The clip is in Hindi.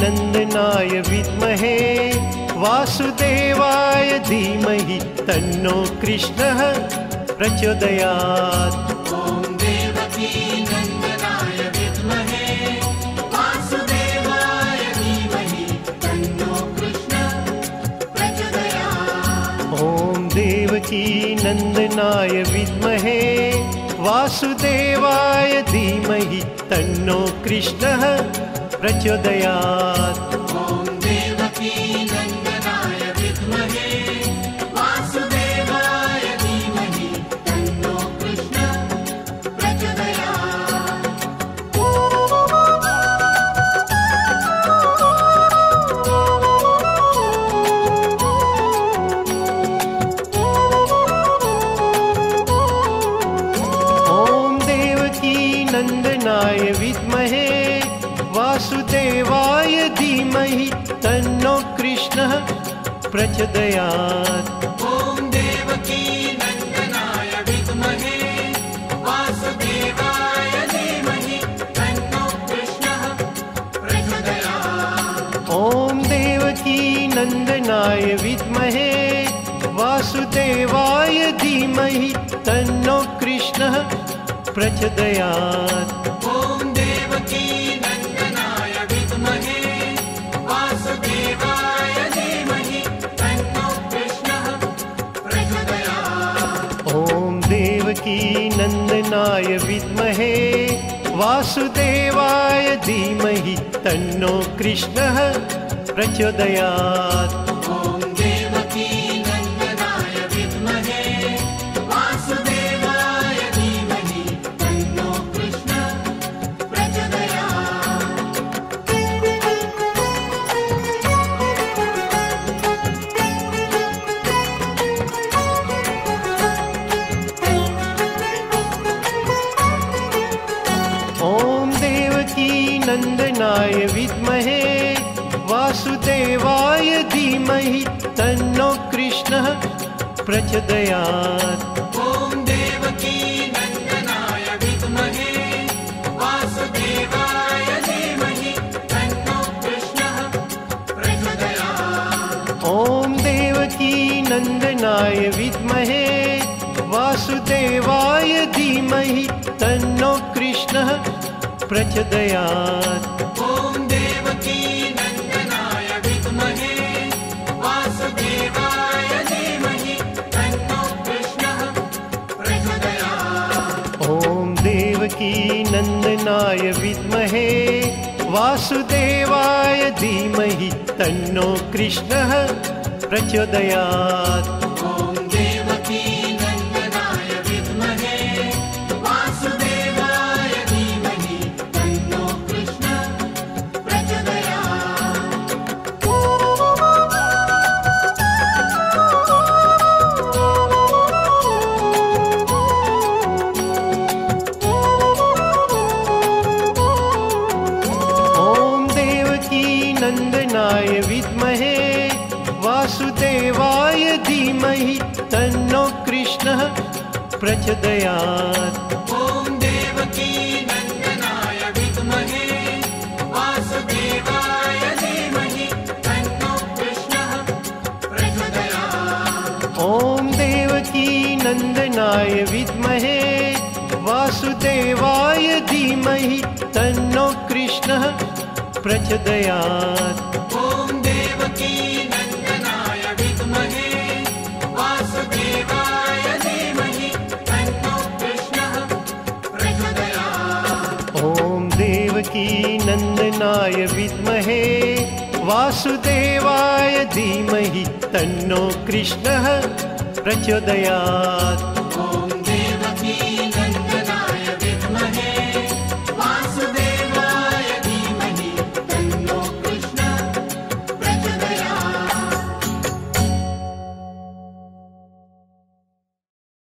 नंदनाय विद्महे वासुदेवाय धीमहि तन्नो कृष्णः प्रचोदयात्। ॐ देवकी नंदनाय विद्महे वासुदेवाय धीमहि तन्नो कृष्णः प्रचोदयात्। ॐ देवकी नंदनाय विद्महे वासुदेवाय धीमहि तन्नो कृष्णः प्रचोदयात्। ॐ देवकी नंदनाय विद्महे वासुदेवाय धीमहि तन्नो कृष्णः प्रचोदयात्। ॐ देवकी नंदनाय विद्महे वासुदेवाय धीमहि तन्नो कृष्णः प्रचोदयात्। ॐ देवकी नंदनाय विद्महे वासुदेवाय धीमहि तन्नो कृष्णः प्रचोदयात्। ॐ देवकी नंदनाय विद्महे वासुदेवाय धीमहि तन्नो कृष्णः प्रचोदयात्। ॐ देवकी नंदनाय विद्महे वासुदेवाय धीमहि तन्नो कृष्णः प्रचोदयात्। ॐ देवकी नंदनाय विद्महे वासुदेवाय धीमहि तन्नो कृष्णः प्रचोदयात्। ॐ देवकी नंदनाय विद्महे वासुदेवाय धीमहि तन्नो कृष्णः प्रचोदयात्। ॐ देवकी नंदनाय विद्महे वासुदेवाय धीमहि तन्नो कृष्णः प्रचोदयात्। ॐ देवकी नंदनाय विद्महे वासुदेवाय धीमहि तन्नो कृष्णः प्रचोदयात्। ॐ देवकी नंदनाय विद्महे वासुदेवाय धीमहि तन्नो कृष्णः प्रचोदयात्। ॐ देवकी नंदनाय विद्महे वासुदेवाय धीमहि तन्नो कृष्णः प्रचोदयात्। ॐ देवकी नंदनाय विद्महे वासुदेवाय धीमहि तन्नो कृष्णः प्रचोदयात्। ॐ देवकी नंदनाय विद्महे वासुदेवाय धीमहि तन्नो कृष्णः प्रचोदयात्। ॐ देवकी नंदनाय विद्महे वासुदेवाय धीमहि तन्नो कृष्णः प्रचोदयात्। ॐ देवकी नंदनाय विद्महे वासुदेवाय धीमहि तन्नो कृष्णः प्रचोदयात्। ॐ देवकी नंदनाय विद्महे वासुदेवाय धीमहि तन्नो कृष्णः प्रचोदयात्। ॐ देवकी नंदनाय विद्महे वासुदेवाय धीमहि तन्नो कृष्णः प्रचोदयात्। ॐ देवकी नंदनाय विद्महे वासुदेवाय धीमहि तन्नो कृष्णः प्रचोदयात्।